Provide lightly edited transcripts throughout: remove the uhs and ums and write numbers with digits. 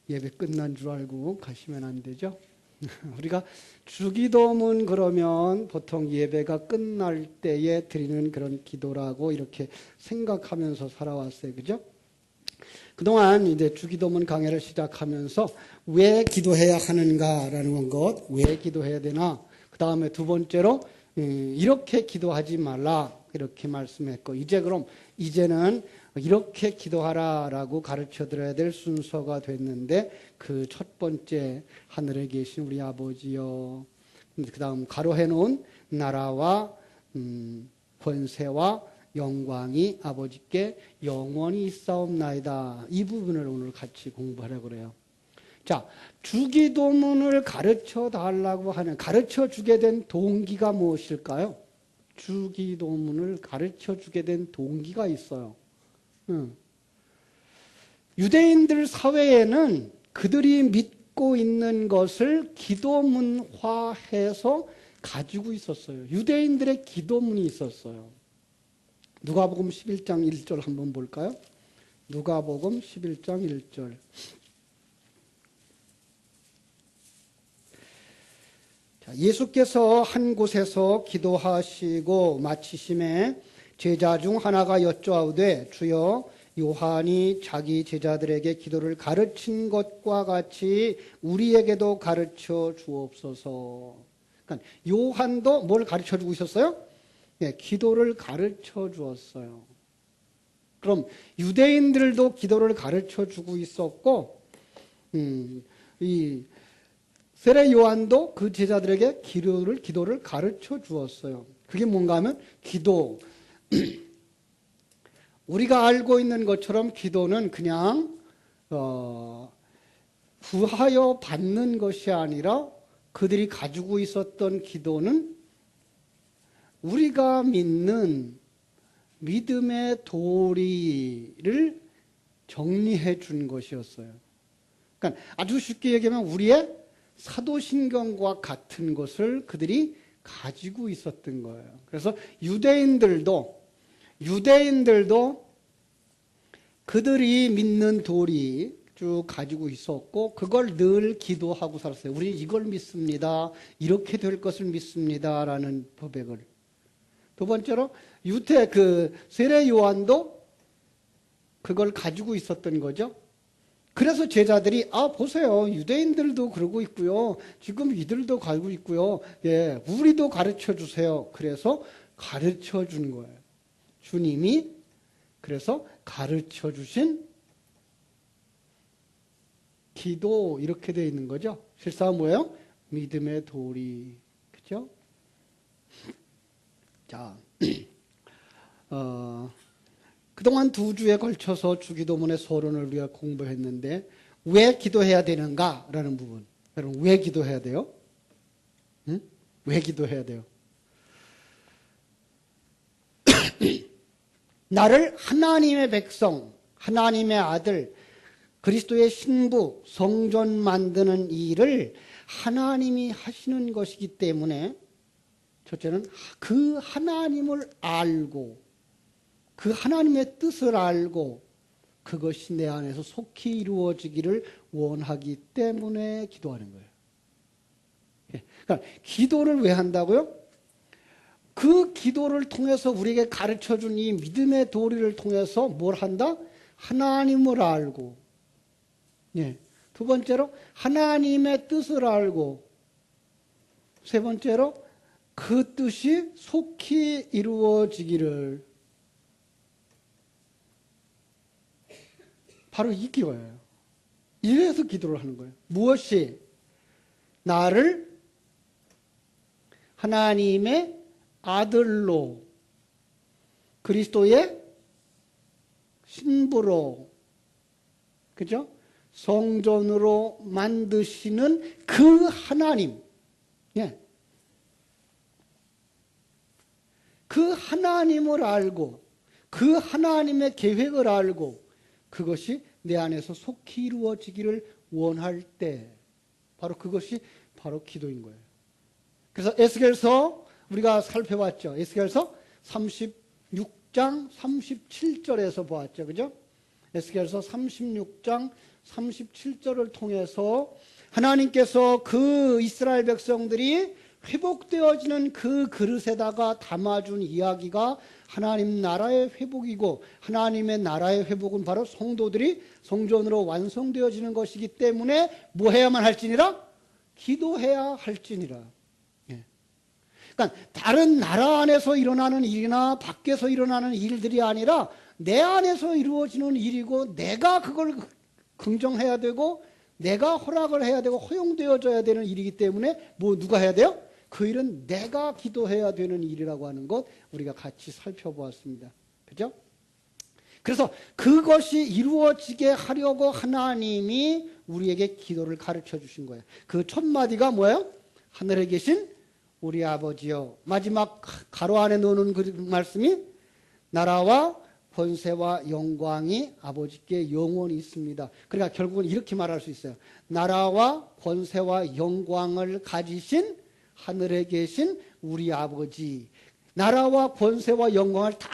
예배 끝난 줄 알고 가시면 안 되죠. 우리가 주기도문 그러면 보통 예배가 끝날 때에 드리는 그런 기도라고 이렇게 생각하면서 살아왔어요. 그죠? 그동안 이제 주기도문 강해를 시작하면서 왜 기도해야 하는가라는 것, 왜 기도해야 되나, 그 다음에 두 번째로 이렇게 기도하지 말라 이렇게 말씀했고, 이제는 이렇게 기도하라라고 가르쳐 드려야 될 순서가 됐는데, 그 첫 번째, 하늘에 계신 우리 아버지여, 그 다음 가로해 놓은 나라와 권세와 영광이 아버지께 영원히 있사옵나이다. 이 부분을 오늘 같이 공부하려고 그래요. 자, 주기도문을 가르쳐 달라고 하는, 가르쳐 주게 된 동기가 무엇일까요? 주기도문을 가르쳐 주게 된 동기가 있어요. 유대인들 사회에는 그들이 믿고 있는 것을 기도문화해서 가지고 있었어요. 유대인들의 기도문이 있었어요. 누가복음 11장 1절 한번 볼까요? 누가복음 11장 1절. 자, 예수께서 한 곳에서 기도하시고 마치심에 제자 중 하나가 여쭈아오되 주여 요한이 자기 제자들에게 기도를 가르친 것과 같이 우리에게도 가르쳐 주옵소서. 그러니까 요한도 뭘 가르쳐 주고 있었어요? 네, 기도를 가르쳐 주었어요. 그럼 유대인들도 기도를 가르쳐 주고 있었고, 이 세례 요한도 그 제자들에게 기도를 가르쳐 주었어요. 그게 뭔가 하면 기도. 우리가 알고 있는 것처럼 기도는 그냥 구하여 받는 것이 아니라 그들이 가지고 있었던 기도는 우리가 믿는 믿음의 도리를 정리해 준 것이었어요. 그러니까 아주 쉽게 얘기하면 우리의 사도신경과 같은 것을 그들이 가지고 있었던 거예요. 그래서 유대인들도 그들이 믿는 도리 쭉 가지고 있었고 그걸 늘 기도하고 살았어요. 우리 이걸 믿습니다. 이렇게 될 것을 믿습니다라는 고백을. 두 번째로 세례 요한도 그걸 가지고 있었던 거죠. 그래서 제자들이 보세요. 유대인들도 그러고 있고요. 지금 이들도 가지고 있고요. 예, 우리도 가르쳐 주세요. 그래서 가르쳐 준 거예요. 주님이 그래서 가르쳐 주신 기도 이렇게 되어 있는 거죠. 실상은 뭐예요? 믿음의 도리. 그죠? 자, 그동안 2주에 걸쳐서 주기도문의 서론을 우리가 공부했는데 왜 기도해야 되는가라는 부분. 여러분 왜 기도해야 돼요? 응? 왜 기도해야 돼요? 나를 하나님의 백성, 하나님의 아들, 그리스도의 신부, 성전 만드는 일을 하나님이 하시는 것이기 때문에 첫째는 그 하나님을 알고 그 하나님의 뜻을 알고 그것이 내 안에서 속히 이루어지기를 원하기 때문에 기도하는 거예요. 그러니까 기도를 왜 한다고요? 그 기도를 통해서 우리에게 가르쳐준 이 믿음의 도리를 통해서 뭘 한다? 하나님을 알고, 예. 두 번째로 하나님의 뜻을 알고, 세 번째로 그 뜻이 속히 이루어지기를. 바로 이 기도예요. 이래서 기도를 하는 거예요. 무엇이 나를 하나님의 아들로 그리스도의 신부로 그죠? 성전으로 만드시는 그 하나님, 예. 그 하나님을 알고 그 하나님의 계획을 알고 그것이 내 안에서 속히 이루어지기를 원할 때 바로 그것이 바로 기도인 거예요. 그래서 에스겔서 우리가 살펴봤죠. 에스겔서 36장 37절에서 보았죠. 그죠? 에스겔서 36장 37절을 통해서 하나님께서 그 이스라엘 백성들이 회복되어지는 그 그릇에다가 담아준 이야기가 하나님 나라의 회복이고, 하나님의 나라의 회복은 바로 성도들이 성전으로 완성되어지는 것이기 때문에 뭐 해야만 할지니라? 기도해야 할지니라. 그러니까 다른 나라 안에서 일어나는 일이나 밖에서 일어나는 일들이 아니라 내 안에서 이루어지는 일이고, 내가 그걸 긍정해야 되고, 내가 허락을 해야 되고 허용되어져야 되는 일이기 때문에 뭐 누가 해야 돼요? 그 일은 내가 기도해야 되는 일이라고 하는 것 우리가 같이 살펴보았습니다. 그죠? 그래서 그것이 이루어지게 하려고 하나님이 우리에게 기도를 가르쳐 주신 거예요. 그 첫 마디가 뭐예요? 하늘에 계신 우리 아버지요. 마지막 가로 안에 놓는 그 말씀이 나라와 권세와 영광이 아버지께 영원히 있습니다. 그러니까 결국은 이렇게 말할 수 있어요. 나라와 권세와 영광을 가지신 하늘에 계신 우리 아버지, 나라와 권세와 영광을 다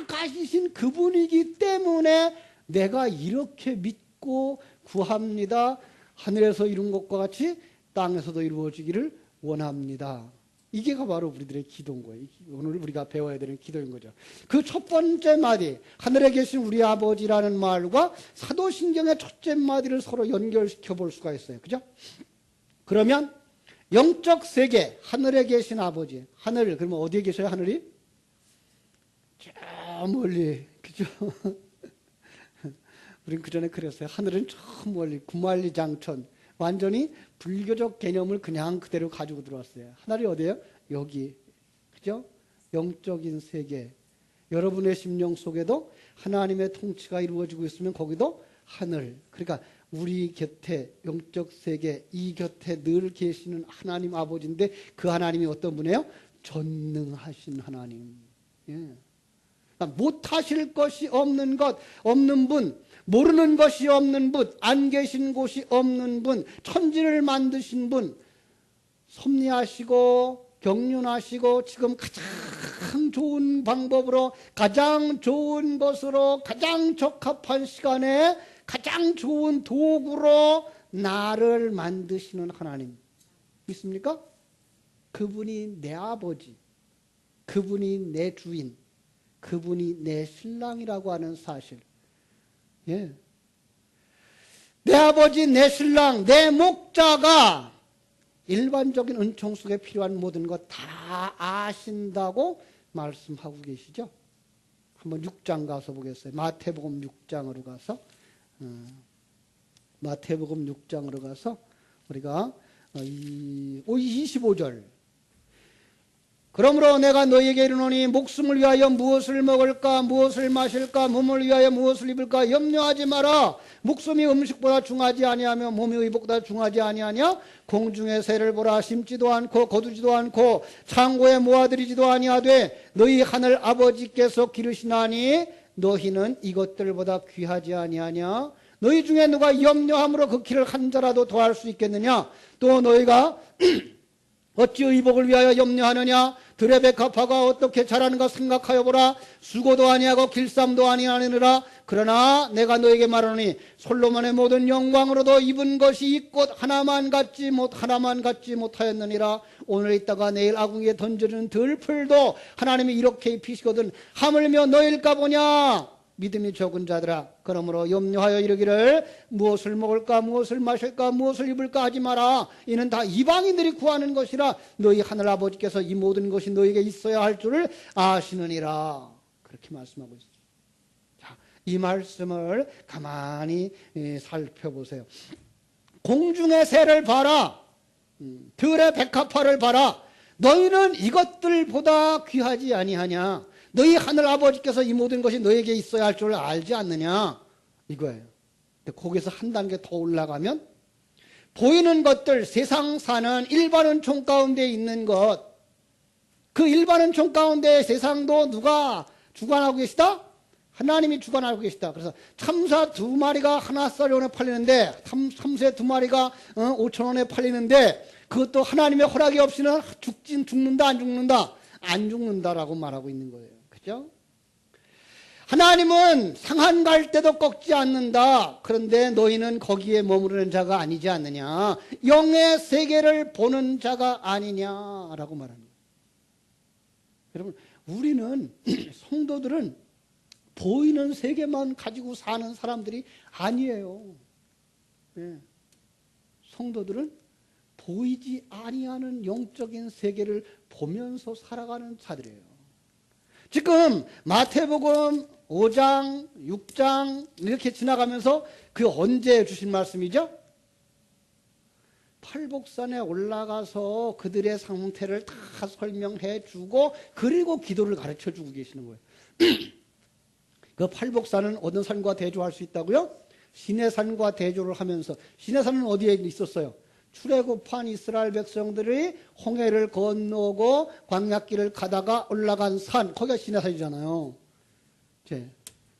가지신 그분이기 때문에 내가 이렇게 믿고 구합니다. 하늘에서 이룬 것과 같이 땅에서도 이루어지기를 원합니다. 이게 바로 우리들의 기도인 거예요. 오늘 우리가 배워야 되는 기도인 거죠. 그 첫 번째 마디, 하늘에 계신 우리 아버지라는 말과 사도신경의 첫째 마디를 서로 연결시켜 볼 수가 있어요. 그죠? 그러면 영적 세계, 하늘에 계신 아버지. 하늘, 그러면 어디에 계셔요, 하늘이? 저 멀리, 그죠? 우린 그전에 그랬어요. 하늘은 저 멀리, 구만리장천. 완전히 불교적 개념을 그냥 그대로 가지고 들어왔어요. 하늘이 어디예요? 여기. 그죠? 영적인 세계. 여러분의 심령 속에도 하나님의 통치가 이루어지고 있으면 거기도 하늘. 그러니까 우리 곁에, 영적 세계, 이 곁에 늘 계시는 하나님 아버지인데 그 하나님이 어떤 분이에요? 전능하신 하나님. 예. 그러니까 못하실 것이 없는 것, 없는 분, 모르는 것이 없는 분, 안 계신 곳이 없는 분, 천지를 만드신 분, 섭리하시고 경륜하시고 지금 가장 좋은 방법으로, 가장 좋은 것으로, 가장 적합한 시간에 가장 좋은 도구로 나를 만드시는 하나님 있습니까? 그분이 내 아버지, 그분이 내 주인, 그분이 내 신랑이라고 하는 사실. 예. 내 아버지, 내 신랑, 내 목자가 일반적인 은총 속에 필요한 모든 것 다 아신다고 말씀하고 계시죠? 한번 6장 가서 보겠어요. 마태복음 6장으로 가서 마태복음 6장으로 가서 우리가 25절. 그러므로 내가 너희에게 이르노니 목숨을 위하여 무엇을 먹을까 무엇을 마실까 몸을 위하여 무엇을 입을까 염려하지 마라. 목숨이 음식보다 중하지 아니하며 몸이 의복보다 중하지 아니하냐. 공중의 새를 보라. 심지도 않고 거두지도 않고 창고에 모아들이지도 아니하되 너희 하늘 아버지께서 기르시나니 너희는 이것들보다 귀하지 아니하냐. 너희 중에 누가 염려함으로 그 길을 한 자라도 더할 수 있겠느냐. 또 너희가 어찌 의복을 위하여 염려하느냐. 들의 백합화가 어떻게 자라는가 생각하여 보라. 수고도 아니하고 길쌈도 아니하느니라. 그러나 내가 너에게 말하노니 솔로몬의 모든 영광으로도 입은 것이 이 꽃 하나만 갖지 못하였느니라. 오늘 있다가 내일 아궁이에 던져지는 들풀도 하나님이 이렇게 입히시거든 하물며 너일까 보냐. 믿음이 적은 자들아, 그러므로 염려하여 이르기를 무엇을 먹을까 무엇을 마실까 무엇을 입을까 하지 마라. 이는 다 이방인들이 구하는 것이라. 너희 하늘 아버지께서 이 모든 것이 너희에게 있어야 할 줄을 아시느니라. 그렇게 말씀하고 있습니다. 자, 이 말씀을 가만히 살펴보세요. 공중의 새를 봐라. 들의 백합화를 봐라. 너희는 이것들보다 귀하지 아니하냐. 너희 하늘 아버지께서 이 모든 것이 너에게 있어야 할 줄 알지 않느냐. 이거예요. 근데 거기서 한 단계 더 올라가면 보이는 것들, 세상 사는 일반 은총 가운데 있는 것, 그 일반 은총 가운데 세상도 누가 주관하고 계시다? 하나님이 주관하고 계시다. 그래서 참사 2마리가 하나짜리원에 팔리는데, 참새 2마리가 5,000원에 팔리는데, 그것도 하나님의 허락이 없이는 죽는다 안 죽는다? 안 죽는다라고 말하고 있는 거예요. 그죠? 하나님은 상한 갈 때도 꺾지 않는다. 그런데 너희는 거기에 머무르는 자가 아니지 않느냐. 영의 세계를 보는 자가 아니냐라고 말합니다. 여러분, 우리는 성도들은 보이는 세계만 가지고 사는 사람들이 아니에요. 네. 성도들은 보이지 아니하는 영적인 세계를 보면서 살아가는 자들이에요. 지금 마태복음 5장, 6장 이렇게 지나가면서 그 언제 주신 말씀이죠? 팔복산에 올라가서 그들의 상태를 다 설명해 주고 그리고 기도를 가르쳐 주고 계시는 거예요. 그 팔복산은 어떤 산과 대조할 수 있다고요? 시내산과 대조를 하면서, 시내산은 어디에 있었어요? 출애굽한 이스라엘 백성들이 홍해를 건너고 광야길을 가다가 올라간 산, 거기가 시내산이잖아요.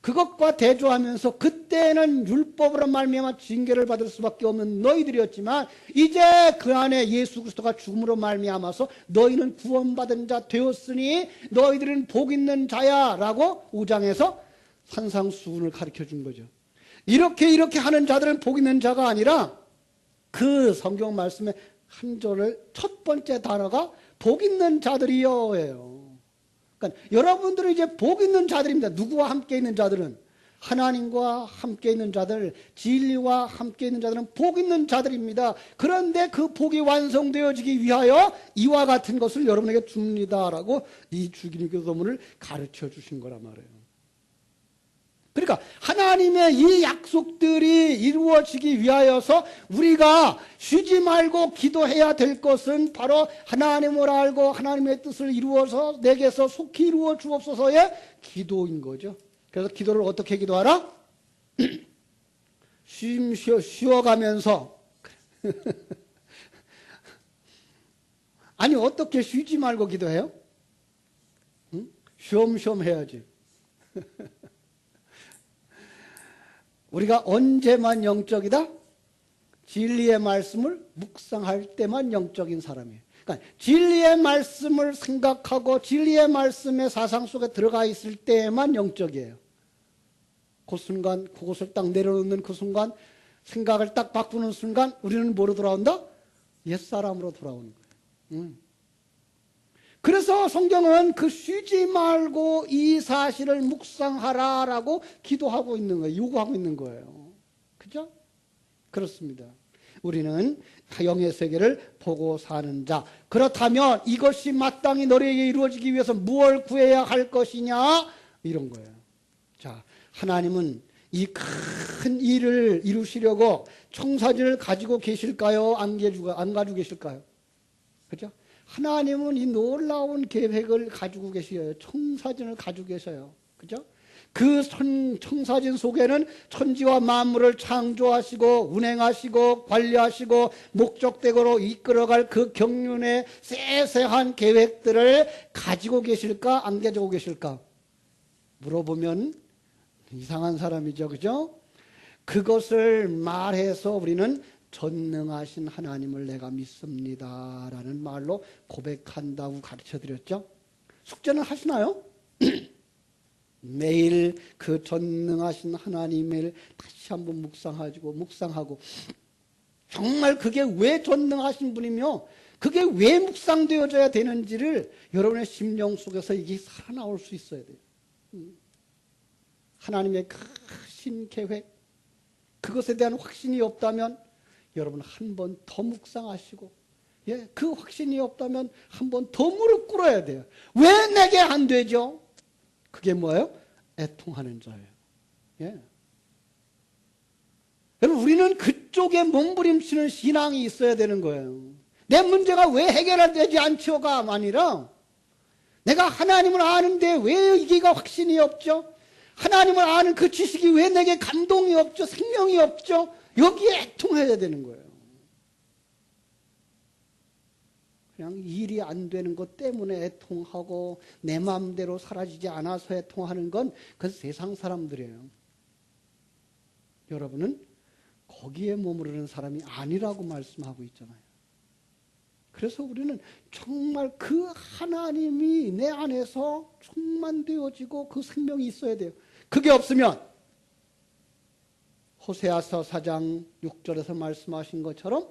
그것과 대조하면서 그때는 율법으로 말미암아 징계를 받을 수밖에 없는 너희들이었지만 이제 그 안에 예수 그리스도가 죽음으로 말미암아서 너희는 구원받은 자 되었으니 너희들은 복 있는 자야 라고 5장에서 산상수훈을 가르쳐 준 거죠. 이렇게 하는 자들은 복 있는 자가 아니라 그 성경 말씀의 한 절을 첫 번째 단어가 복 있는 자들이요예요. 그러니까 여러분들은 이제 복 있는 자들입니다. 누구와 함께 있는 자들은? 하나님과 함께 있는 자들, 진리와 함께 있는 자들은 복 있는 자들입니다. 그런데 그 복이 완성되어지기 위하여 이와 같은 것을 여러분에게 줍니다라고 이 주기도문을 가르쳐 주신 거란 말이에요. 그러니까 하나님의 이 약속들이 이루어지기 위하여서 우리가 쉬지 말고 기도해야 될 것은 바로 하나님을 알고 하나님의 뜻을 이루어서 내게서 속히 이루어 주옵소서의 기도인 거죠. 그래서 기도를 어떻게 기도하라? 쉬어가면서 아니 어떻게 쉬지 말고 기도해요? 응? 쉬엄쉬엄 해야지. 우리가 언제만 영적이다? 진리의 말씀을 묵상할 때만 영적인 사람이에요. 그러니까 진리의 말씀을 생각하고 진리의 말씀의 사상 속에 들어가 있을 때만 영적이에요. 그 순간, 그것을 딱 내려놓는 그 순간, 생각을 딱 바꾸는 순간 우리는 뭐로 돌아온다? 옛사람으로 돌아오는 거예요. 그래서 성경은 그 쉬지 말고 이 사실을 묵상하라라고 기도하고 있는 거예요. 요구하고 있는 거예요. 그죠? 그렇습니다. 우리는 영의 세계를 보고 사는 자. 그렇다면 이것이 마땅히 너희에게 이루어지기 위해서 무엇을 구해야 할 것이냐? 이런 거예요. 자, 하나님은 이 큰 일을 이루시려고 청사진을 가지고 계실까요? 안 가지고 계실까요? 그죠? 하나님은 이 놀라운 계획을 가지고 계셔요. 청사진을 가지고 계셔요. 그죠? 그 청사진 속에는 천지와 만물을 창조하시고 운행하시고 관리하시고 목적대로로 이끌어갈 그 경륜의 세세한 계획들을 가지고 계실까? 안 가지고 계실까? 물어보면 이상한 사람이죠. 그죠? 그것을 말해서 우리는 전능하신 하나님을 내가 믿습니다 라는 말로 고백한다고 가르쳐드렸죠. 숙제는 하시나요? 매일 그 전능하신 하나님을 다시 한번 묵상하고 정말 그게 왜 전능하신 분이며 그게 왜 묵상되어져야 되는지를 여러분의 심령 속에서 이게 살아나올 수 있어야 돼요. 하나님의 크신 계획, 그것에 대한 확신이 없다면 여러분 한 번 더 묵상하시고, 그 확신이 없다면 한 번 더 무릎 꿇어야 돼요. 왜 내게 안 되죠? 그게 뭐예요? 애통하는 자예요. 여러분 우리는 그쪽에 몸부림치는 신앙이 있어야 되는 거예요. 내 문제가 왜 해결되지 않죠가 아니라 내가 하나님을 아는데 왜 이게가 확신이 없죠? 하나님을 아는 그 지식이 왜 내게 감동이 없죠? 생명이 없죠? 여기에 애통해야 되는 거예요. 그냥 일이 안 되는 것 때문에 애통하고 내 마음대로 사라지지 않아서 애통하는 건 그 세상 사람들이에요. 여러분은 거기에 머무르는 사람이 아니라고 말씀하고 있잖아요. 그래서 우리는 정말 그 하나님이 내 안에서 충만되어지고 그 생명이 있어야 돼요. 그게 없으면 호세아서 4장 6절에서 말씀하신 것처럼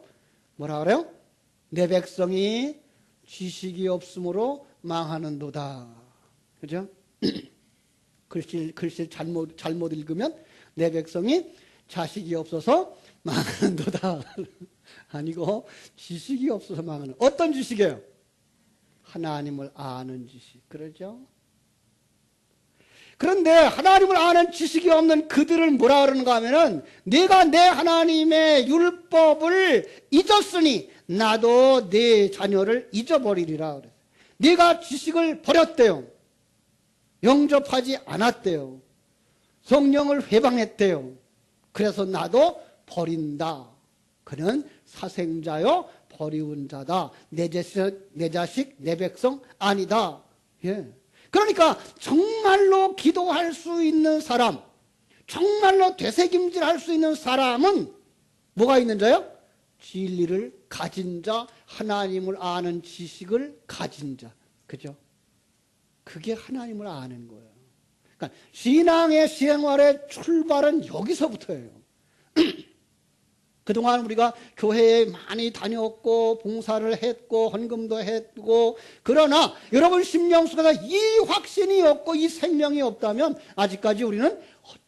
뭐라 그래요? 내 백성이 지식이 없으므로 망하는도다. 그죠? 글씨를 잘못 읽으면 내 백성이 자식이 없어서 망하는도다. 아니고 지식이 없어서 망하는. 어떤 지식이에요? 하나님을 아는 지식. 그러죠? 그런데 하나님을 아는 지식이 없는 그들을 뭐라 그러는가 하면은 내가 내 하나님의 율법을 잊었으니 나도 내 자녀를 잊어버리리라 그래요. 네가 지식을 버렸대요. 영접하지 않았대요. 성령을 회방했대요. 그래서 나도 버린다. 그는 사생자요 버리운 자다. 내 자식, 내 백성 아니다. 예. 그러니까 정말로 기도할 수 있는 사람, 정말로 되새김질할 수 있는 사람은 뭐가 있는 자요? 진리를 가진 자, 하나님을 아는 지식을 가진 자. 그죠? 그게 하나님을 아는 거예요. 그러니까 신앙의 생활의 출발은 여기서부터예요. 그동안 우리가 교회에 많이 다녔고 봉사를 했고 헌금도 했고 그러나 여러분 심령 속에서 이 확신이 없고 이 생명이 없다면 아직까지 우리는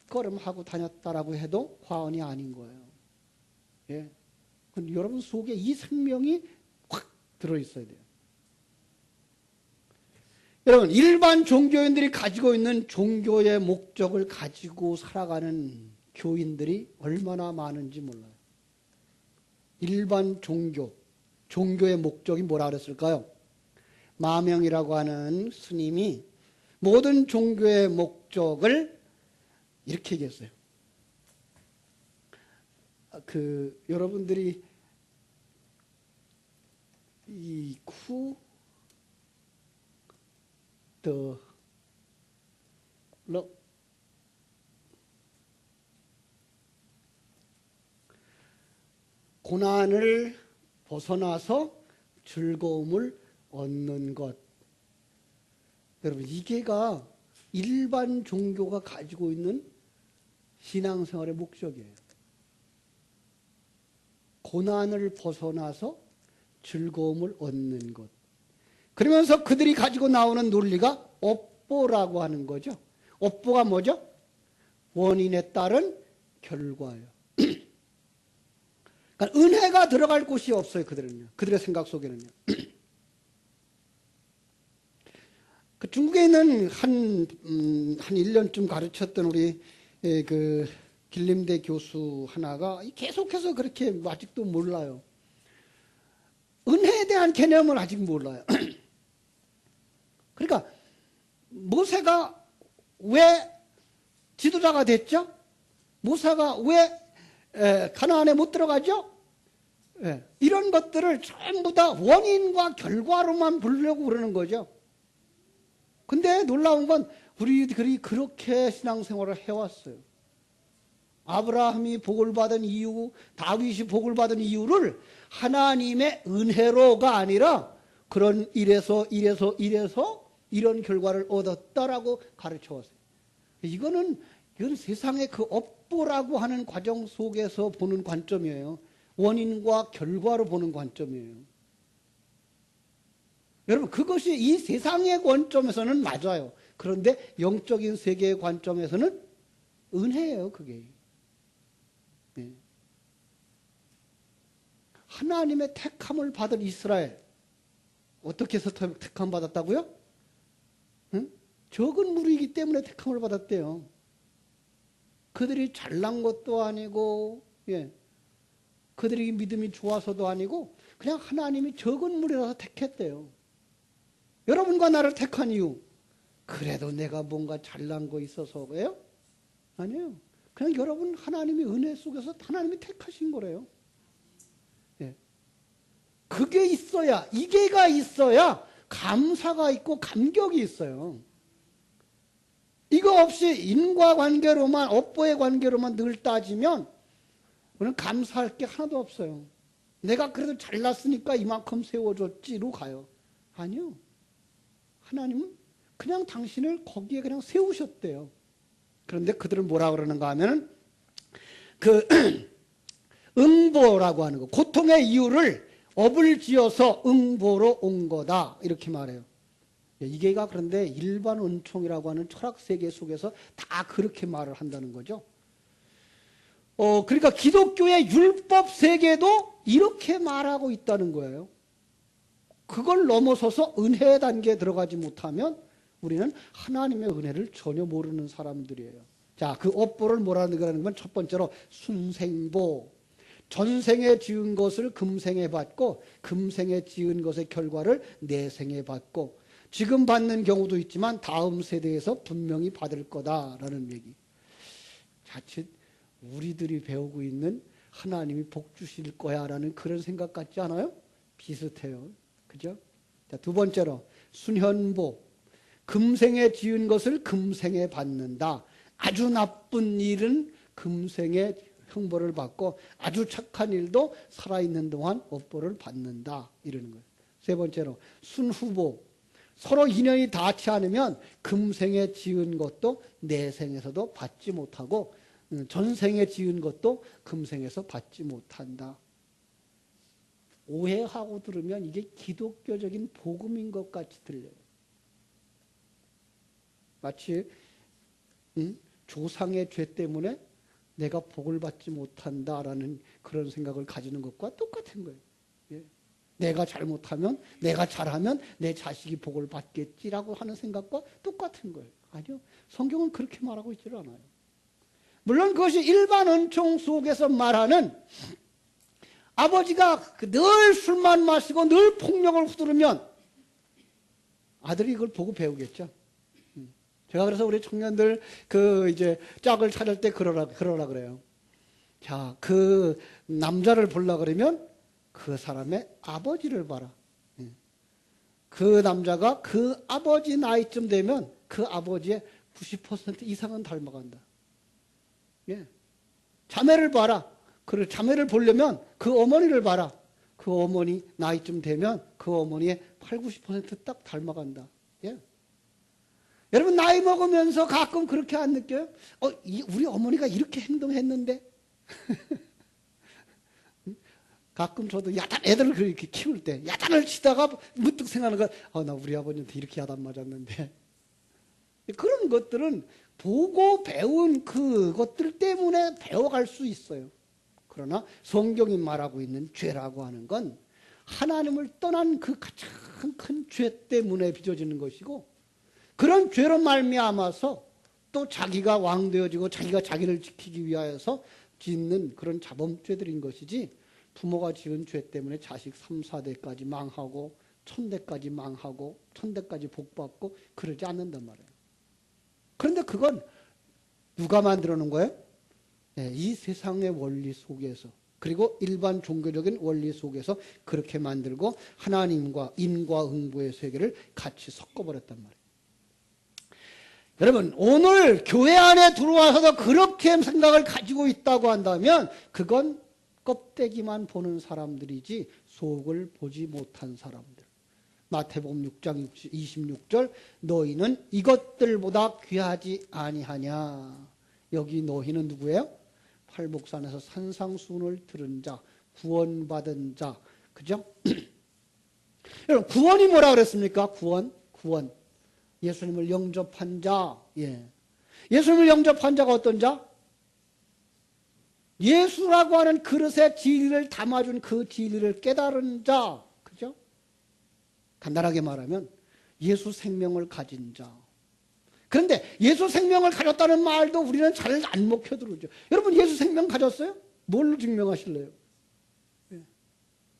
헛걸음하고 다녔다라고 해도 과언이 아닌 거예요. 예. 근데 여러분 속에 이 생명이 확 들어있어야 돼요. 여러분 일반 종교인들이 가지고 있는 종교의 목적을 가지고 살아가는 교인들이 얼마나 많은지 몰라요. 일반 종교의 목적이 뭐라 그랬을까요? 마명이라고 하는 스님이 모든 종교의 목적을 이렇게 얘기했어요. 여러분들이 이 고난을 벗어나서 즐거움을 얻는 것. 여러분 이게가 일반 종교가 가지고 있는 신앙생활의 목적이에요. 고난을 벗어나서 즐거움을 얻는 것. 그러면서 그들이 가지고 나오는 논리가 업보라고 하는 거죠. 업보가 뭐죠? 원인에 따른 결과예요. 그러니까 은혜가 들어갈 곳이 없어요. 그들의 생각 속에는요. 그 중국에 있는 한 1년쯤 가르쳤던 우리 그 길림대 교수 하나가 계속해서 그렇게 아직도 몰라요. 은혜에 대한 개념을 아직 몰라요. 그러니까 모세가 왜 지도자가 됐죠? 모세가 왜 가나안에 못 들어가죠? 이런 것들을 전부 다 원인과 결과로만 보려고 그러는 거죠. 근데 놀라운 건 우리들이 그렇게 신앙생활을 해왔어요. 아브라함이 복을 받은 이유, 다윗이 복을 받은 이유를 하나님의 은혜로가 아니라 그런 이래서 이런 결과를 얻었다라고 가르쳐 왔어요. 이건 세상의 그 업보라고 하는 과정 속에서 보는 관점이에요. 원인과 결과로 보는 관점이에요. 여러분 그것이 이 세상의 관점에서는 맞아요. 그런데 영적인 세계의 관점에서는 은혜예요. 그게. 네. 하나님의 택함을 받은 이스라엘 어떻게 해서 택함 받았다고요? 응? 적은 무리이기 때문에 택함을 받았대요. 그들이 잘난 것도 아니고 그들이 믿음이 좋아서도 아니고 그냥 하나님이 적은 무리라서 택했대요. 여러분과 나를 택한 이유 그래도 내가 뭔가 잘난 거 있어서예요? 아니에요. 그냥 여러분 하나님이 은혜 속에서 하나님이 택하신 거래요. 그게 있어야 이게가 있어야 감사가 있고 감격이 있어요. 이거 없이 인과관계로만 업보의 관계로만 늘 따지면 우리는 감사할 게 하나도 없어요. 내가 그래도 잘났으니까 이만큼 세워줬지로 가요. 아니요. 하나님은 그냥 당신을 거기에 그냥 세우셨대요. 그런데 그들은 뭐라 그러는가 하면은 그 응보라고 하는 거, 고통의 이유를 업을 지어서 응보로 온 거다 이렇게 말해요. 이게가 그런데 일반 은총이라고 하는 철학 세계 속에서 다 그렇게 말을 한다는 거죠. 그러니까 기독교의 율법 세계도 이렇게 말하고 있다는 거예요. 그걸 넘어서서 은혜의 단계에 들어가지 못하면 우리는 하나님의 은혜를 전혀 모르는 사람들이에요. 자, 그 업보를 뭐라는 건 첫 번째로 순생보. 전생에 지은 것을 금생에 받고 금생에 지은 것의 결과를 내생에 받고 지금 받는 경우도 있지만 다음 세대에서 분명히 받을 거다라는 얘기. 자칫 우리들이 배우고 있는 하나님이 복 주실 거야라는 그런 생각 같지 않아요? 비슷해요. 그죠? 자, 두 번째로 순현보. 금생에 지은 것을 금생에 받는다. 아주 나쁜 일은 금생에 형벌을 받고 아주 착한 일도 살아있는 동안 업보를 받는다. 이러는 거예요. 세 번째로 순후보. 서로 인연이 닿지 않으면 금생에 지은 것도 내생에서도 받지 못하고 전생에 지은 것도 금생에서 받지 못한다. 오해하고 들으면 이게 기독교적인 복음인 것 같이 들려요. 마치 조상의 죄 때문에 내가 복을 받지 못한다라는 그런 생각을 가지는 것과 똑같은 거예요. 예. 내가 잘못하면, 내가 잘하면 내 자식이 복을 받겠지라고 하는 생각과 똑같은 거예요. 아니요. 성경은 그렇게 말하고 있지 않아요. 물론 그것이 일반 은총 속에서 말하는 아버지가 늘 술만 마시고 늘 폭력을 휘두르면 아들이 이걸 보고 배우겠죠. 제가 그래서 우리 청년들 이제 짝을 찾을 때 그러라 그래요. 자, 그 남자를 보려 그러면 그 사람의 아버지를 봐라. 그 남자가 그 아버지 나이쯤 되면 그 아버지의 90% 이상은 닮아간다. 예. 자매를 봐라. 그 자매를 보려면 그 어머니를 봐라. 그 어머니 나이쯤 되면 그 어머니의 80~90% 딱 닮아간다. 예. 여러분 나이 먹으면서 가끔 그렇게 안 느껴요? 우리 어머니가 이렇게 행동했는데 가끔 저도 야단 애들을 그렇게 키울 때 야단을 치다가 문득 생각하는 거, 나 우리 아버지한테 이렇게 야단 맞았는데 그런 것들은 보고 배운 그것들 때문에 배워갈 수 있어요. 그러나 성경이 말하고 있는 죄라고 하는 건 하나님을 떠난 그 가장 큰 죄 때문에 빚어지는 것이고 그런 죄로 말미암아서 또 자기가 왕되어지고 자기가 자기를 지키기 위하여서 짓는 그런 자범죄들인 것이지 부모가 지은 죄 때문에 자식 3~4대까지 망하고 1000대까지 망하고 1000대까지 복받고 그러지 않는단 말이에요. 그런데 그건 누가 만들어 놓은 거예요? 네, 이 세상의 원리 속에서 그리고 일반 종교적인 원리 속에서 그렇게 만들고 하나님과 인과응보의 세계를 같이 섞어버렸단 말이에요. 여러분 오늘 교회 안에 들어와서도 그렇게 생각을 가지고 있다고 한다면 그건 껍데기만 보는 사람들이지 속을 보지 못한 사람들. 마태복음 6장 26절 너희는 이것들보다 귀하지 아니하냐. 여기 너희는 누구예요? 팔복산에서 산상수훈을 들은 자, 구원받은 자. 그죠? 여러분 구원이 뭐라 그랬습니까? 구원. 예수님을 영접한 자. 예. 예수님을 영접한 자가 어떤 자? 예수라고 하는 그릇에 진리를 담아준 그 진리를 깨달은 자. 그죠? 간단하게 말하면 예수 생명을 가진 자. 그런데 예수 생명을 가졌다는 말도 우리는 잘 안 먹혀들어오죠. 여러분 예수 생명 가졌어요? 뭘로 증명하실래요? 예.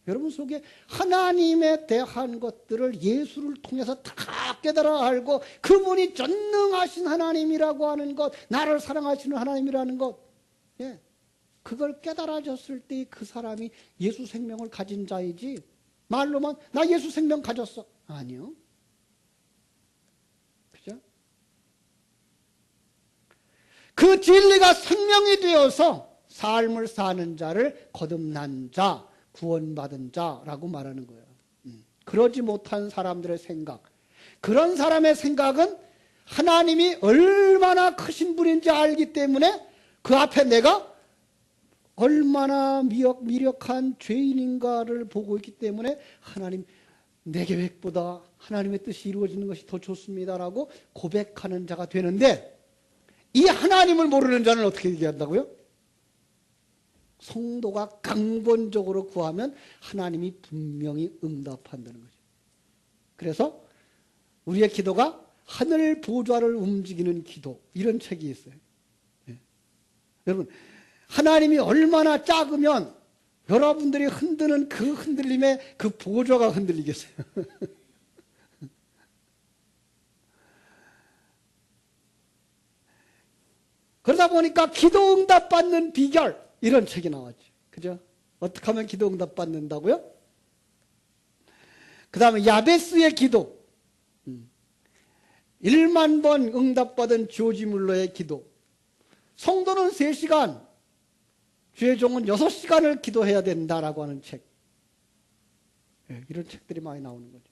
여러분 속에 하나님에 대한 것들을 예수를 통해서 다 깨달아 알고 그분이 전능하신 하나님이라고 하는 것, 나를 사랑하시는 하나님이라는 것, 예. 그걸 깨달아졌을 때 그 사람이 예수 생명을 가진 자이지 말로만 나 예수 생명 가졌어. 아니요. 그죠? 그 진리가 생명이 되어서 삶을 사는 자를 거듭난 자, 구원받은 자라고 말하는 거예요. 그러지 못한 사람들의 생각. 그런 사람의 생각은 하나님이 얼마나 크신 분인지 알기 때문에 그 앞에 내가 얼마나 미력한 죄인인가를 보고 있기 때문에 하나님, 내 계획보다 하나님의 뜻이 이루어지는 것이 더 좋습니다라고 고백하는 자가 되는데, 이 하나님을 모르는 자는 어떻게 얘기한다고요? 성도가 강본적으로 구하면 하나님이 분명히 응답한다는 거죠. 그래서 우리의 기도가 하늘 보좌를 움직이는 기도, 이런 책이 있어요. 네. 여러분, 하나님이 얼마나 작으면 여러분들이 흔드는 그 흔들림에 그 보좌가 흔들리겠어요. 그러다 보니까 기도 응답 받는 비결, 이런 책이 나왔죠. 그죠? 어떻게 하면 기도 응답 받는다고요? 그 다음에 야베스의 기도, 1만 번 응답받은 조지 물러의 기도, 성도는 3시간, 주의 종은 6시간을 기도해야 된다라고 하는 책. 네, 이런 책들이 많이 나오는 거죠.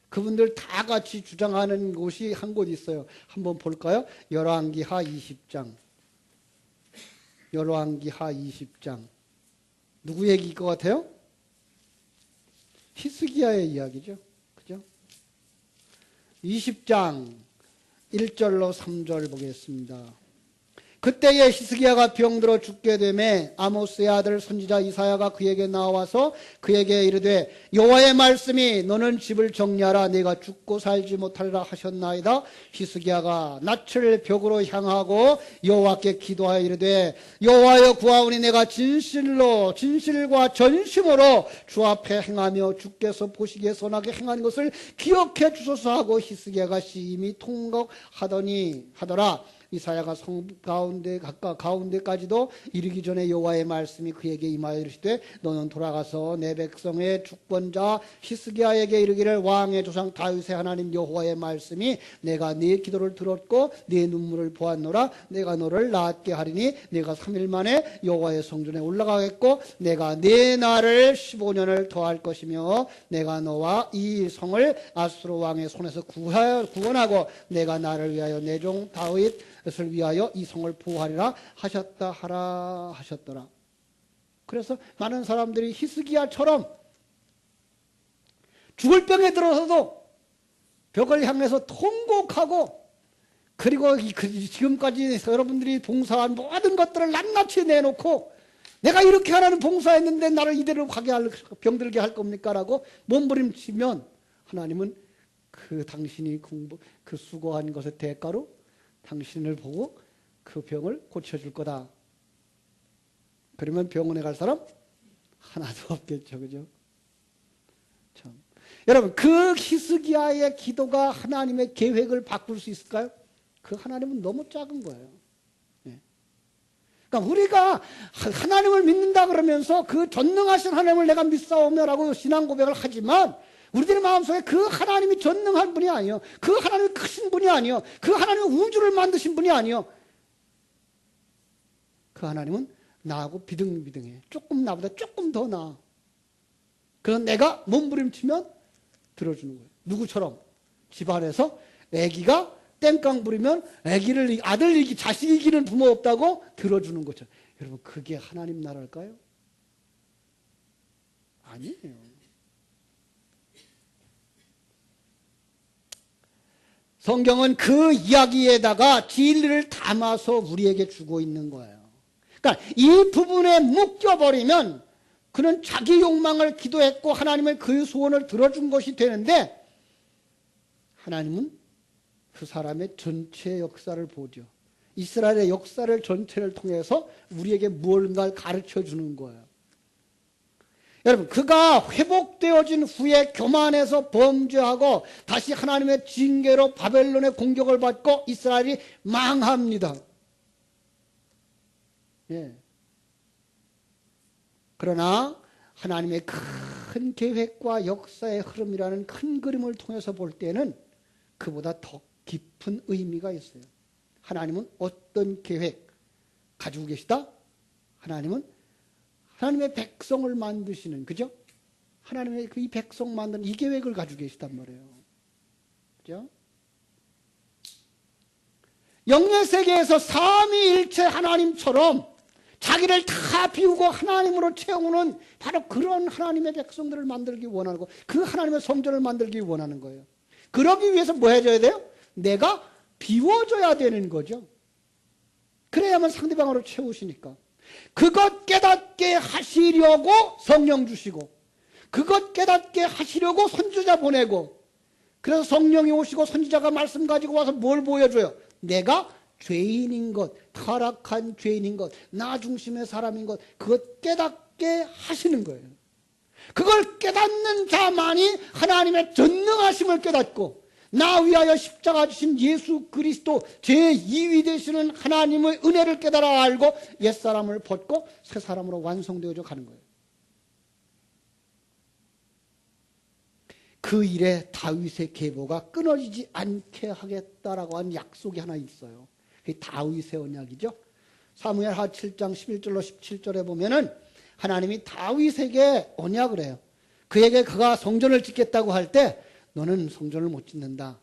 그분들 다 같이 주장하는 곳이 한 곳 있어요. 한번 볼까요? 열왕기하 20장. 열왕기하 20장. 누구 얘기일 것 같아요? 히스기야의 이야기죠. 그죠? 20장 1절로 3절 보겠습니다. 그때에 히스기야가 병들어 죽게 되매 아모스의 아들 선지자 이사야가 그에게 나와서 그에게 이르되 여호와의 말씀이 너는 집을 정리하라 내가 죽고 살지 못하리라 하셨나이다. 히스기야가 낯을 벽으로 향하고 여호와께 기도하여 이르되 여호와여 구하오니 내가 진실과 전심으로 주 앞에 행하며 주께서 보시기에 선하게 행한 것을 기억해 주소서 하고 히스기야가 심히 통곡하더라. 이사야가 성 가운데까지도 이르기 전에 여호와의 말씀이 그에게 임하여 이르시되 너는 돌아가서 내 백성의 주권자 히스기야에게 이르기를 왕의 조상 다윗의 하나님 여호와의 말씀이 내가 네 기도를 들었고 네 눈물을 보았노라. 내가 너를 낫게 하리니 내가 3일 만에 여호와의 성전에 올라가겠고 내가 네 날을 15년을 더할 것이며 내가 너와 이 성을 아수르 왕의 손에서 구원하고 내가 나를 위하여 내 종 다윗을 위하여 이 성을 보호하리라 하셨더라. 그래서 많은 사람들이 히스기야처럼 죽을 병에 들어서도 벽을 향해서 통곡하고 그리고 지금까지 여러분들이 봉사한 모든 것들을 낱낱이 내놓고 내가 이렇게 하나는 봉사했는데 나를 이대로 병들게 할 겁니까? 라고 몸부림치면 하나님은 당신이 수고한 것의 대가로 당신을 보고 그 병을 고쳐줄 거다. 그러면 병원에 갈 사람 하나도 없겠죠. 그죠? 참. 여러분, 그 히스기야의 기도가 하나님의 계획을 바꿀 수 있을까요? 그 하나님은 너무 작은 거예요. 네. 그러니까 우리가 하나님을 믿는다 그러면서 그 전능하신 하나님을 내가 믿사오며라고 신앙 고백을 하지만 우리들의 마음속에 그 하나님이 전능한 분이 아니요. 그 하나님이 크신 분이 아니요. 그 하나님이 우주를 만드신 분이 아니요. 그 하나님은 나하고 비등비등해. 조금 나보다 조금 더 나아. 그래서 내가 몸부림치면 들어주는 거예요. 누구처럼? 집안에서 아기가 땡깡 부리면 아들 이기 자식 이기는 부모 없다고 들어주는 것처럼. 여러분, 그게 하나님 나라일까요? 아니에요. 성경은 그 이야기에다가 진리를 담아서 우리에게 주고 있는 거예요. 그러니까 이 부분에 묶여버리면 그는 자기 욕망을 기도했고 하나님은 그 소원을 들어준 것이 되는데 하나님은 그 사람의 전체 역사를 보죠. 이스라엘의 역사를 전체를 통해서 우리에게 무언가를 가르쳐 주는 거예요. 여러분, 그가 회복되어진 후에 교만해서 범죄하고 다시 하나님의 징계로 바벨론의 공격을 받고 이스라엘이 망합니다. 예. 그러나 하나님의 큰 계획과 역사의 흐름이라는 큰 그림을 통해서 볼 때는 그보다 더 깊은 의미가 있어요. 하나님은 어떤 계획 가지고 계시다? 하나님의 백성을 만드시는, 그죠? 하나님의 이 백성 만드는 이 계획을 가지고 계시단 말이에요. 그죠? 영의 세계에서 삼위일체 하나님처럼 자기를 다 비우고 하나님으로 채우는 바로 그런 하나님의 백성들을 만들기 원하고 그 하나님의 성전을 만들기 원하는 거예요. 그러기 위해서 뭐 해줘야 돼요? 내가 비워줘야 되는 거죠. 그래야만 상대방으로 채우시니까. 그것 깨닫게 하시려고 성령 주시고 그것 깨닫게 하시려고 선지자 보내고 그래서 성령이 오시고 선지자가 말씀 가지고 와서 뭘 보여줘요? 내가 죄인인 것, 타락한 죄인인 것, 나 중심의 사람인 것, 그것 깨닫게 하시는 거예요. 그걸 깨닫는 자만이 하나님의 전능하심을 깨닫고 나 위하여 십자가 지신 예수 그리스도 제2위 되시는 하나님의 은혜를 깨달아 알고 옛사람을 벗고 새사람으로 완성되어져 가는 거예요. 그 일에 다윗의 계보가 끊어지지 않게 하겠다라고 한 약속이 하나 있어요. 그게 다윗의 언약이죠. 사무엘하 7장 11절로 17절에 보면은 하나님이 다윗에게 언약을 해요. 그에게 그가 성전을 짓겠다고 할 때 너는 성전을 못 짓는다.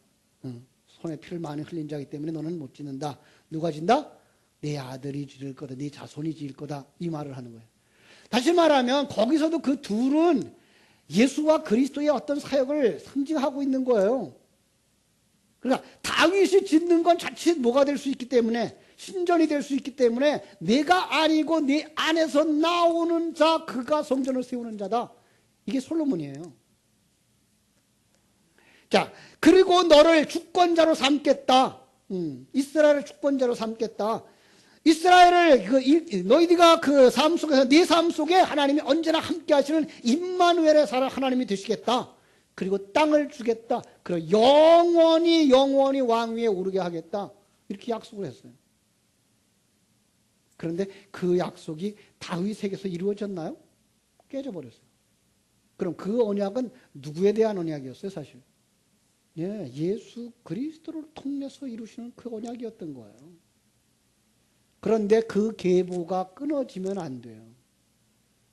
손에 피를 많이 흘린 자이기 때문에 너는 못 짓는다. 누가 짓는다? 내 아들이 지을 거다. 네 자손이 지을 거다. 이 말을 하는 거예요. 다시 말하면 거기서도 그 둘은 예수와 그리스도의 어떤 사역을 상징하고 있는 거예요. 그러니까 다윗이 짓는 건 자칫 뭐가 될 수 있기 때문에 신전이 될 수 있기 때문에 내가 아니고 내 안에서 나오는 자 그가 성전을 세우는 자다. 이게 솔로몬이에요. 자, 그리고 너를 주권자로 삼겠다. 이스라엘을 주권자로 삼겠다. 이스라엘을 너희가 그 삶 속에서 네 삶 속에 하나님이 언제나 함께 하시는 임마누엘의 하나님이 되시겠다. 그리고 땅을 주겠다. 그리고 영원히 왕위에 오르게 하겠다. 이렇게 약속을 했어요. 그런데 그 약속이 다윗에게서 이루어졌나요? 깨져버렸어요. 그럼 그 언약은 누구에 대한 언약이었어요, 사실? 예, 예수 그리스도를 통해서 이루시는 그 언약이었던 거예요. 그런데 그 계보가 끊어지면 안 돼요.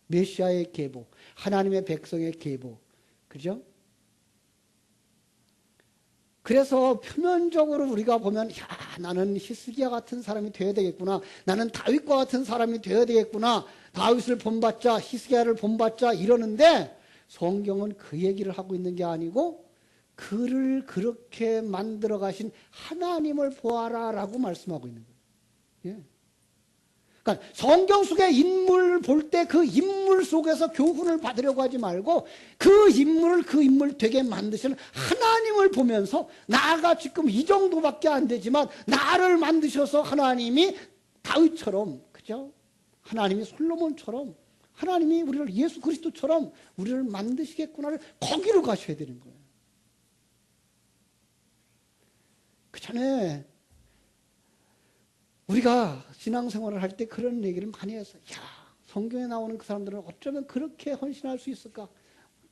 메시아의 계보, 하나님의 백성의 계보, 그죠? 그래서 표면적으로 우리가 보면 야, 나는 히스기야 같은 사람이 되어야 되겠구나. 나는 다윗과 같은 사람이 되어야 되겠구나. 다윗을 본받자, 히스기야를 본받자 이러는데 성경은 그 얘기를 하고 있는 게 아니고 그를 그렇게 만들어 가신 하나님을 보아라라고 말씀하고 있는 거예요. 예. 그러니까 성경 속의 인물을 볼 때 그 인물 속에서 교훈을 받으려고 하지 말고 그 인물을 그 인물 되게 만드시는 하나님을 보면서 나가 지금 이 정도밖에 안 되지만 나를 만드셔서 하나님이 다윗처럼, 그죠? 하나님이 솔로몬처럼, 하나님이 우리를 예수 그리스도처럼 우리를 만드시겠구나를 거기로 가셔야 되는 거예요. 그 전에 우리가 신앙생활을 할 때 그런 얘기를 많이 했어요. 야, 성경에 나오는 그 사람들은 어쩌면 그렇게 헌신할 수 있을까?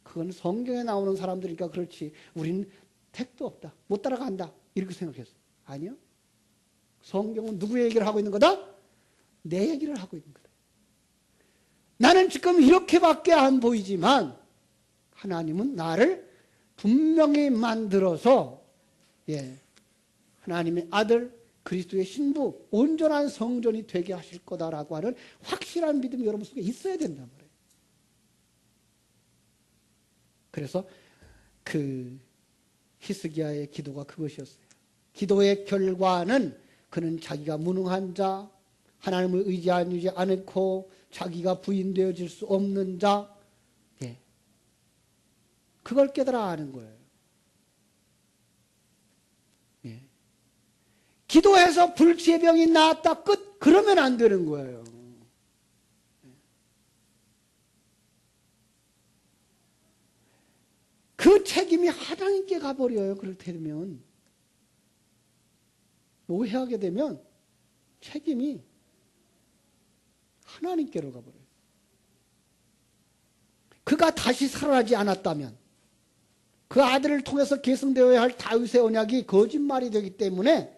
그건 성경에 나오는 사람들이니까 그렇지. 우리는 택도 없다. 못 따라간다. 이렇게 생각했어요. 아니요. 성경은 누구의 얘기를 하고 있는 거다? 내 얘기를 하고 있는 거다. 나는 지금 이렇게밖에 안 보이지만 하나님은 나를 분명히 만들어서 하나님의 아들 그리스도의 신부 온전한 성전이 되게 하실 거다라고 하는 확실한 믿음이 여러분 속에 있어야 된단 말이에요. 그래서 그 히스기야의 기도가 그것이었어요. 기도의 결과는 그는 자기가 무능한 자, 하나님을 의지하지 않고 자기가 부인되어질 수 없는 자, 그걸 깨달아 아는 거예요. 기도해서 불치의 병이 나았다 끝 그러면 안 되는 거예요. 그 책임이 하나님께 가버려요. 그럴 때 되면 오해하게 되면 책임이 하나님께로 가버려요. 그가 다시 살아나지 않았다면 그 아들을 통해서 계승되어야 할 다윗의 언약이 거짓말이 되기 때문에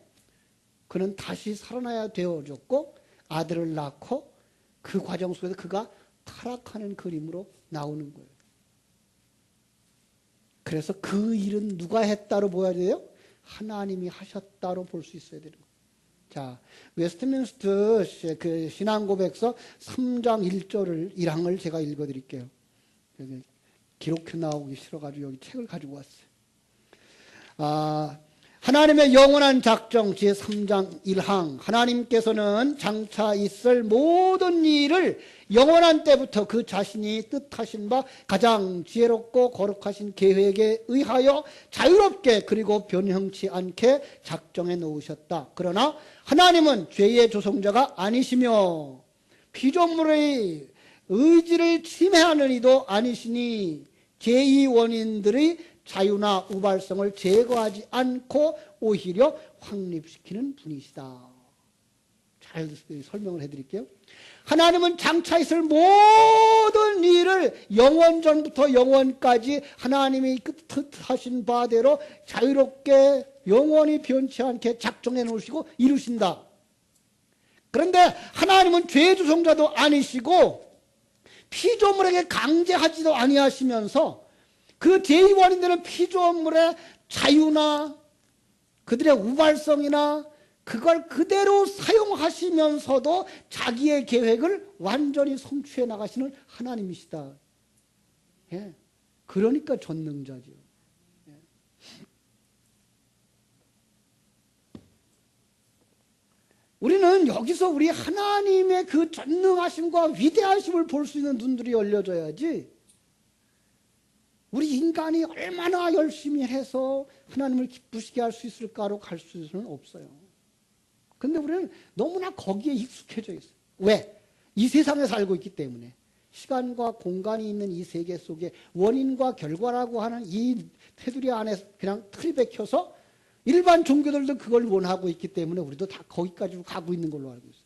그는 다시 살아나야 되어졌고 아들을 낳고 그 과정 속에서 그가 타락하는 그림으로 나오는 거예요. 그래서 그 일은 누가 했다로 보아야 돼요? 하나님이 하셨다로 볼 수 있어야 되는 거예요. 자, 웨스트민스터 그 신앙고백서 3장 1절을 1항을 제가 읽어드릴게요. 여기 기록해 나오기 싫어가지고 여기 책을 가지고 왔어요. 하나님의 영원한 작정 제3장 1항 하나님께서는 장차 있을 모든 일을 영원한 때부터 그 자신이 뜻하신 바 가장 지혜롭고 거룩하신 계획에 의하여 자유롭게 그리고 변형치 않게 작정해 놓으셨다. 그러나 하나님은 죄의 조성자가 아니시며 피조물의 의지를 침해하는 이도 아니시니 죄의 원인들의 자유나 우발성을 제거하지 않고 오히려 확립시키는 분이시다. 잘 설명을 해드릴게요. 하나님은 장차 있을 모든 일을 영원 전부터 영원까지 하나님이 뜻하신 바대로 자유롭게 영원히 변치 않게 작정해 놓으시고 이루신다. 그런데 하나님은 죄의 조성자도 아니시고 피조물에게 강제하지도 아니하시면서 그 죄의 원인되는 피조물의 자유나 그들의 우발성이나 그걸 그대로 사용하시면서도 자기의 계획을 완전히 성취해 나가시는 하나님이시다. 예. 그러니까 전능자죠. 예. 우리는 여기서 우리 하나님의 그 전능하심과 위대하심을 볼 수 있는 눈들이 열려져야지, 우리 인간이 얼마나 열심히 해서 하나님을 기쁘시게 할 수 있을까로 갈 수는 없어요. 근데 우리는 너무나 거기에 익숙해져 있어요. 왜? 이 세상에 살고 있기 때문에. 시간과 공간이 있는 이 세계 속에 원인과 결과라고 하는 이 테두리 안에 그냥 틀이 박혀서 일반 종교들도 그걸 원하고 있기 때문에 우리도 다 거기까지 가고 있는 걸로 알고 있어요.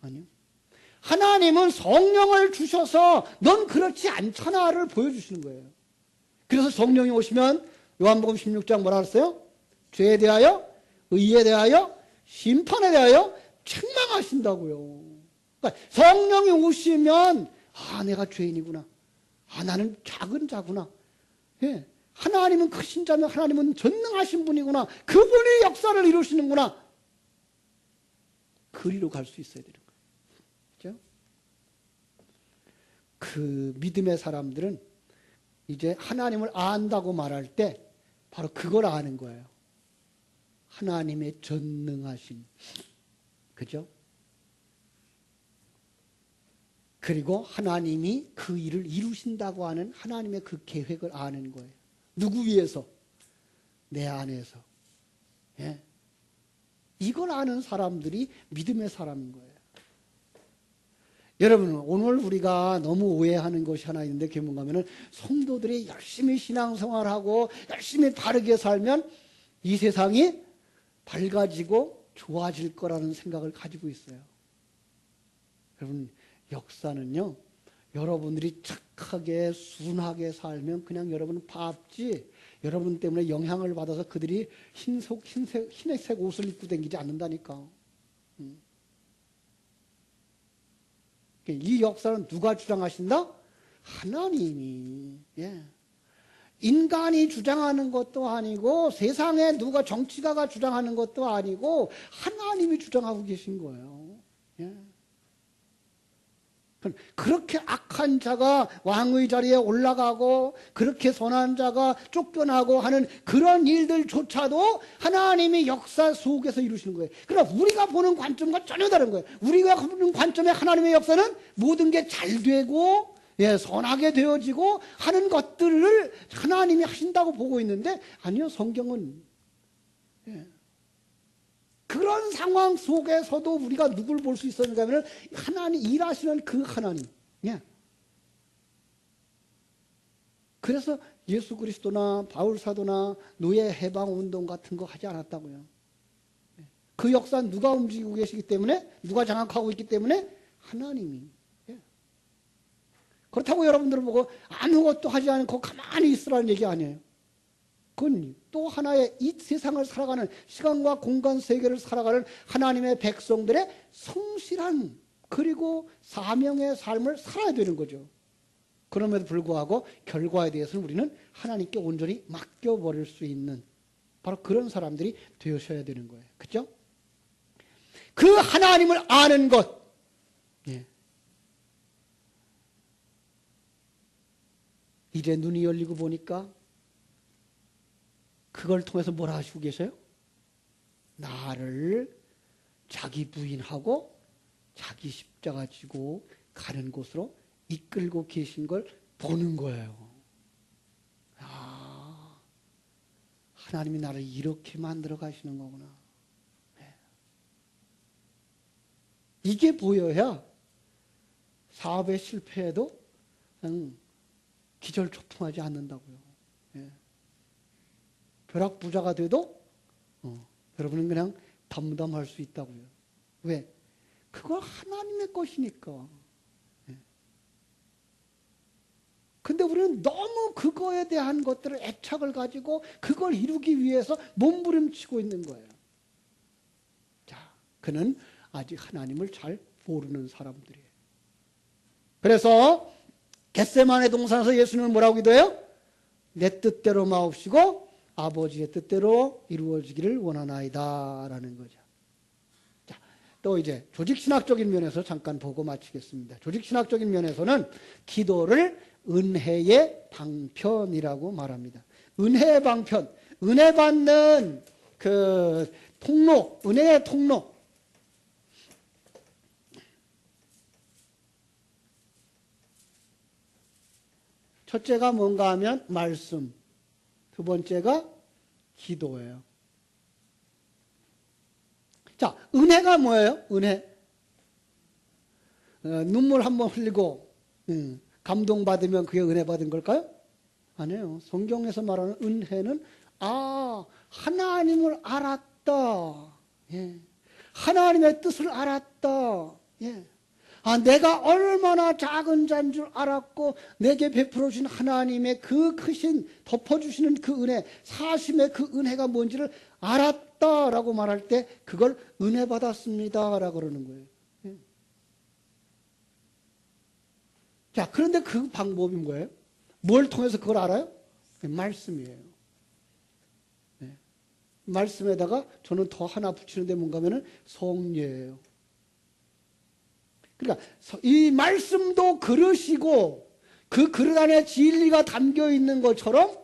아니요. 하나님은 성령을 주셔서 넌 그렇지 않잖아를 보여주시는 거예요. 그래서 성령이 오시면 요한복음 16장 뭐라 그랬어요? 죄에 대하여, 의에 대하여, 심판에 대하여 책망하신다고요. 그러니까 성령이 오시면 내가 죄인이구나. 나는 작은 자구나. 예. 하나님은 크신 자면 하나님은 전능하신 분이구나. 그분이 역사를 이루시는구나. 그리로 갈 수 있어야 되는 거예요. 그렇죠? 그 믿음의 사람들은 이제 하나님을 안다고 말할 때 바로 그걸 아는 거예요. 하나님의 전능하심. 그죠? 그리고 하나님이 그 일을 이루신다고 하는 하나님의 그 계획을 아는 거예요. 누구 위해서? 내 안에서. 예. 이걸 아는 사람들이 믿음의 사람인 거예요. 여러분, 오늘 우리가 너무 오해하는 것이 하나 있는데, 그게 뭔가 하면은 성도들이 열심히 신앙생활하고 열심히 바르게 살면 이 세상이 밝아지고 좋아질 거라는 생각을 가지고 있어요. 여러분, 역사는요, 여러분들이 착하게 순하게 살면 그냥 여러분은 밥지, 여러분 때문에 영향을 받아서 그들이 흰색 옷을 입고 다니지 않는다니까. 이 역사는 누가 주장하신다? 하나님이. 예. 인간이 주장하는 것도 아니고 세상에 누가 정치가가 주장하는 것도 아니고 하나님이 주장하고 계신 거예요. 예. 그렇게 악한 자가 왕의 자리에 올라가고 그렇게 선한 자가 쫓겨나고 하는 그런 일들조차도 하나님이 역사 속에서 이루시는 거예요. 그러나 우리가 보는 관점과 전혀 다른 거예요. 우리가 보는 관점의 하나님의 역사는 모든 게 잘 되고 선하게 되어지고 하는 것들을 하나님이 하신다고 보고 있는데, 아니요, 성경은 그런 상황 속에서도 우리가 누굴 볼 수 있었는가 하면 하나님, 일하시는 그 하나님. 그래서 예수 그리스도나 바울 사도나 노예 해방 운동 같은 거 하지 않았다고요. 그 역사는 누가 움직이고 계시기 때문에, 누가 장악하고 있기 때문에? 하나님이. 그렇다고 여러분들은 보고 아무것도 하지 않고 가만히 있으라는 얘기 아니에요. 그건 또 하나의 이 세상을 살아가는, 시간과 공간 세계를 살아가는 하나님의 백성들의 성실한 그리고 사명의 삶을 살아야 되는 거죠. 그럼에도 불구하고 결과에 대해서는 우리는 하나님께 온전히 맡겨버릴 수 있는 바로 그런 사람들이 되셔야 되는 거예요. 그렇죠? 그 하나님을 아는 것. 예. 이제 눈이 열리고 보니까 그걸 통해서 뭐라 하시고 계세요? 나를 자기 부인하고 자기 십자가 지고 가는 곳으로 이끌고 계신 걸 보는 거예요. 아, 하나님이 나를 이렇게 만들어 가시는 거구나. 네. 이게 보여야 사업에 실패해도 기절초풍하지 않는다고요. 네. 벼락부자가 돼도 여러분은 그냥 담담할 수 있다고요. 왜? 그걸 하나님의 것이니까. 근데 우리는 너무 그거에 대한 것들을 애착을 가지고 그걸 이루기 위해서 몸부림치고 있는 거예요. 자, 그는 아직 하나님을 잘 모르는 사람들이에요. 그래서 겟세마네 동산에서 예수님은 뭐라고 기도해요? 내 뜻대로 마옵시고 아버지의 뜻대로 이루어지기를 원하나이다 라는 거죠. 자, 또 이제 조직신학적인 면에서 잠깐 보고 마치겠습니다. 조직신학적인 면에서는 기도를 은혜의 방편이라고 말합니다. 은혜의 방편, 은혜 받는 그 통로, 은혜의 통로. 첫째가 뭔가 하면 말씀, 두 번째가 기도예요. 자, 은혜가 뭐예요? 은혜. 눈물 한번 흘리고 감동받으면 그게 은혜 받은 걸까요? 아니에요. 성경에서 말하는 은혜는 하나님을 알았다. 예. 하나님의 뜻을 알았다. 예. 내가 얼마나 작은 자인 줄 알았고 내게 베풀어 주신 하나님의 그 크신 덮어주시는 그 은혜, 사심의 그 은혜가 뭔지를 알았다라고 말할 때 그걸 은혜 받았습니다라고 그러는 거예요. 예. 자, 그런데 그 방법이 뭐예요? 뭘 통해서 그걸 알아요? 말씀이에요. 네. 말씀에다가 저는 더 하나 붙이는데 뭔가 하면은 성례예요. 그러니까 이 말씀도 그릇이고 그 그릇 안에 진리가 담겨 있는 것처럼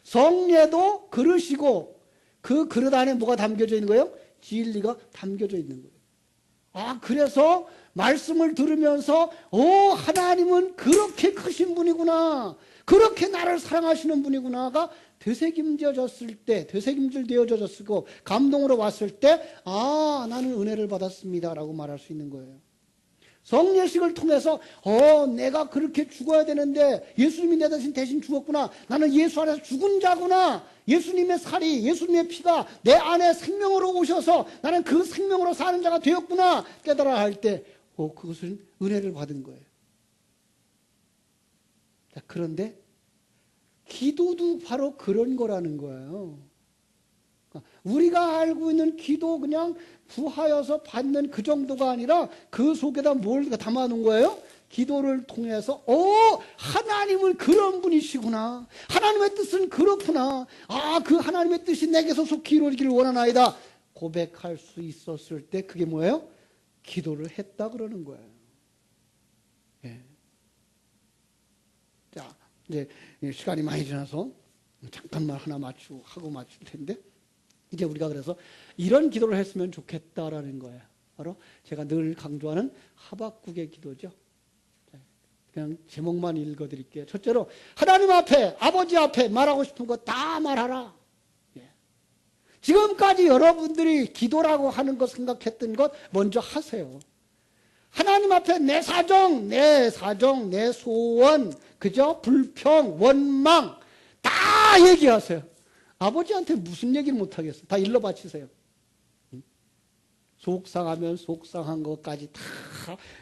성례도 그릇이고 그 그릇 안에 뭐가 담겨져 있는 거예요? 진리가 담겨져 있는 거예요. 그래서 말씀을 들으면서 하나님은 그렇게 크신 분이구나, 그렇게 나를 사랑하시는 분이구나가 되새김져졌을 때, 되새김질되어졌고 감동으로 왔을 때 나는 은혜를 받았습니다 라고 말할 수 있는 거예요. 성례식을 통해서 내가 그렇게 죽어야 되는데 예수님이 내 대신 죽었구나, 나는 예수 안에서 죽은 자구나, 예수님의 살이, 예수님의 피가 내 안에 생명으로 오셔서 나는 그 생명으로 사는 자가 되었구나 깨달아 할 때 그것은 은혜를 받은 거예요. 자, 그런데 기도도 바로 그런 거라는 거예요. 우리가 알고 있는 기도 그냥 부하여서 받는 그 정도가 아니라 그 속에다 뭘 담아놓은 거예요? 기도를 통해서 하나님은 그런 분이시구나, 하나님의 뜻은 그렇구나, 그 하나님의 뜻이 내게서 속히 이루어지기를 원하나이다 고백할 수 있었을 때 그게 뭐예요? 기도를 했다 그러는 거예요. 예. 자, 이제 시간이 많이 지나서 잠깐만 하나 하고 맞출 텐데, 이제 우리가 그래서 이런 기도를 했으면 좋겠다라는 거예요. 바로 제가 늘 강조하는 하박국의 기도죠. 그냥 제목만 읽어드릴게요. 첫째로 하나님 앞에, 아버지 앞에 말하고 싶은 거 다 말하라. 예. 지금까지 여러분들이 기도라고 하는 것, 생각했던 것 먼저 하세요. 하나님 앞에 내 사정, 내 소원, 그죠? 불평, 원망 다 얘기하세요. 아버지한테 무슨 얘기를 못하겠어요? 다 일러 바치세요. 속상하면 속상한 것까지 다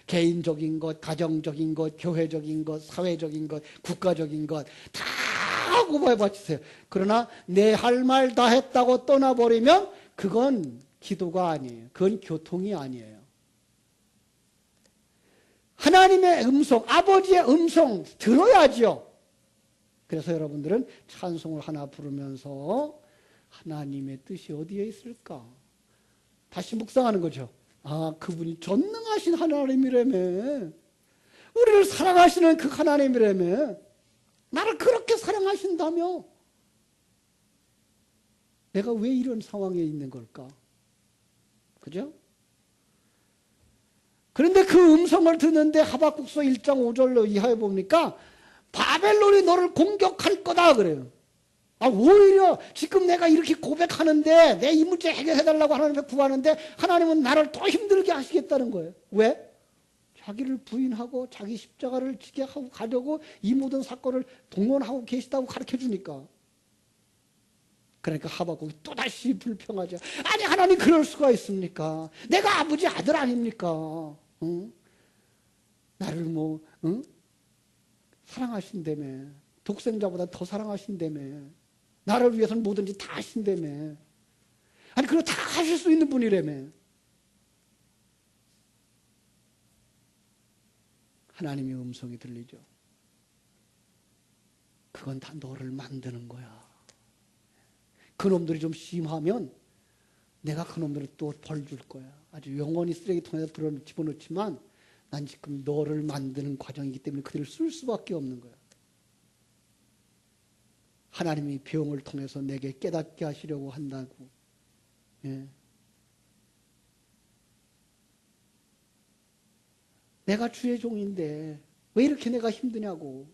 개인적인 것, 가정적인 것, 교회적인 것, 사회적인 것, 국가적인 것 다 고발해 바치세요. 그러나 내 할 말 다 했다고 떠나버리면 그건 기도가 아니에요. 그건 교통이 아니에요. 하나님의 음성, 아버지의 음성 들어야죠. 그래서 여러분들은 찬송을 하나 부르면서 하나님의 뜻이 어디에 있을까? 다시 묵상하는 거죠. 아, 그분이 전능하신 하나님이라며. 우리를 사랑하시는 그 하나님이라며. 나를 그렇게 사랑하신다며. 내가 왜 이런 상황에 있는 걸까? 그죠? 그런데 그 음성을 듣는데 하박국서 1장 5절로 이하에 보니까 바벨론이 너를 공격할 거다 그래요. 아, 오히려 지금 내가 이렇게 고백하는데 내 이 문제 해결해달라고 하나님께 구하는데 하나님은 나를 더 힘들게 하시겠다는 거예요. 왜? 자기를 부인하고 자기 십자가를 지게 하고 가려고 이 모든 사건을 동원하고 계시다고 가르쳐 주니까. 그러니까 하박국이 또다시 불평하죠. 아니 하나님 그럴 수가 있습니까? 내가 아버지 아들 아닙니까? 응? 나를 응? 사랑하신다며. 독생자보다 더 사랑하신다며. 나를 위해서는 뭐든지 다 하신다며. 아니 그거 다 하실 수 있는 분이라며. 하나님의 음성이 들리죠. 그건 다 너를 만드는 거야. 그놈들이 좀 심하면 내가 그놈들을 또 벌 줄 거야. 아주 영원히 쓰레기통에 집어넣지만 난 지금 너를 만드는 과정이기 때문에 그들을 쓸 수밖에 없는 거야. 하나님이 병을 통해서 내게 깨닫게 하시려고 한다고. 예. 내가 주의 종인데 왜 이렇게 내가 힘드냐고.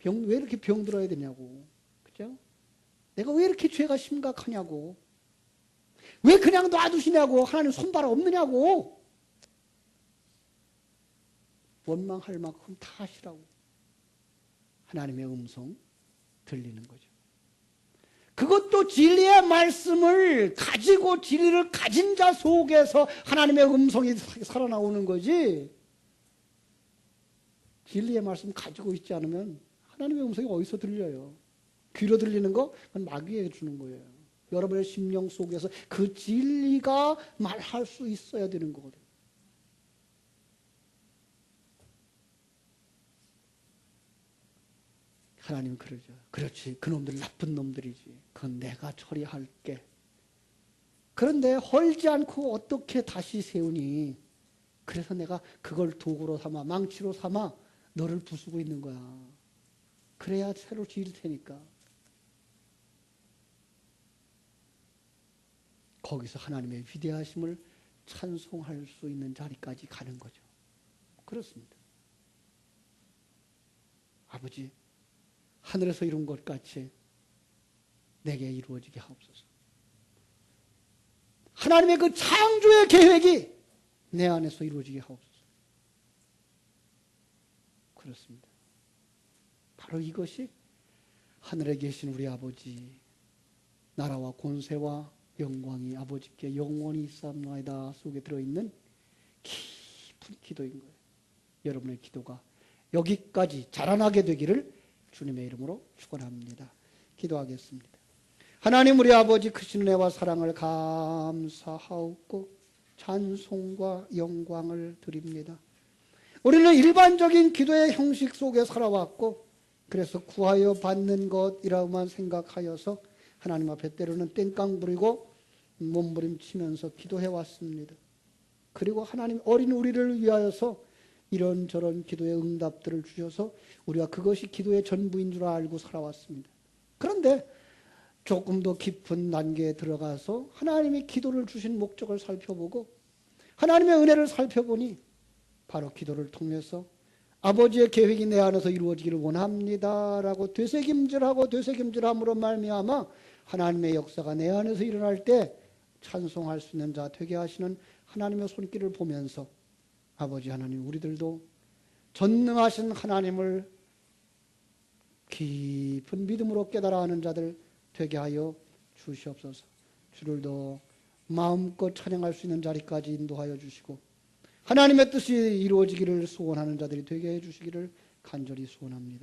왜 이렇게 병들어야 되냐고. 그죠? 내가 왜 이렇게 죄가 심각하냐고. 왜 그냥 놔두시냐고. 하나님 손발 없느냐고. 원망할 만큼 다 하시라고. 하나님의 음성 들리는 거죠. 그것도 진리의 말씀을 가지고 진리를 가진 자 속에서 하나님의 음성이 살아나오는 거지. 진리의 말씀 가지고 있지 않으면 하나님의 음성이 어디서 들려요? 귀로 들리는 거? 그건 마귀에게 주는 거예요. 여러분의 심령 속에서 그 진리가 말할 수 있어야 되는 거거든요. 하나님은 그러죠. 그렇지. 그놈들 나쁜 놈들이지. 그건 내가 처리할게. 그런데 헐지 않고 어떻게 다시 세우니? 그래서 내가 그걸 도구로 삼아, 망치로 삼아 너를 부수고 있는 거야. 그래야 새로 지을 테니까. 거기서 하나님의 위대하심을 찬송할 수 있는 자리까지 가는 거죠. 그렇습니다. 아버지, 하늘에서 이룬 것 같이 내게 이루어지게 하옵소서. 하나님의 그 창조의 계획이 내 안에서 이루어지게 하옵소서. 그렇습니다. 바로 이것이 하늘에 계신 우리 아버지, 나라와 권세와 영광이 아버지께 영원히 있사옵나이다 속에 들어있는 깊은 기도인 거예요. 여러분의 기도가 여기까지 자라나게 되기를 주님의 이름으로 축원합니다. 기도하겠습니다. 하나님 우리 아버지 크신 은혜와 사랑을 감사하옵고 찬송과 영광을 드립니다. 우리는 일반적인 기도의 형식 속에 살아왔고 그래서 구하여 받는 것이라고만 생각하여서 하나님 앞에 때로는 땡깡 부리고 몸부림치면서 기도해왔습니다. 그리고 하나님 어린 우리를 위하여서 이런저런 기도의 응답들을 주셔서 우리가 그것이 기도의 전부인 줄 알고 살아왔습니다. 그런데 조금 더 깊은 단계에 들어가서 하나님이 기도를 주신 목적을 살펴보고 하나님의 은혜를 살펴보니 바로 기도를 통해서 아버지의 계획이 내 안에서 이루어지기를 원합니다라고 되새김질함으로 말미암아 하나님의 역사가 내 안에서 일어날 때 찬송할 수 있는 자 되게 하시는 하나님의 손길을 보면서 아버지 하나님 우리들도 전능하신 하나님을 깊은 믿음으로 깨달아 하는 자들 되게 하여 주시옵소서. 주를 더 마음껏 찬양할 수 있는 자리까지 인도하여 주시고 하나님의 뜻이 이루어지기를 소원하는 자들이 되게 해 주시기를 간절히 소원합니다.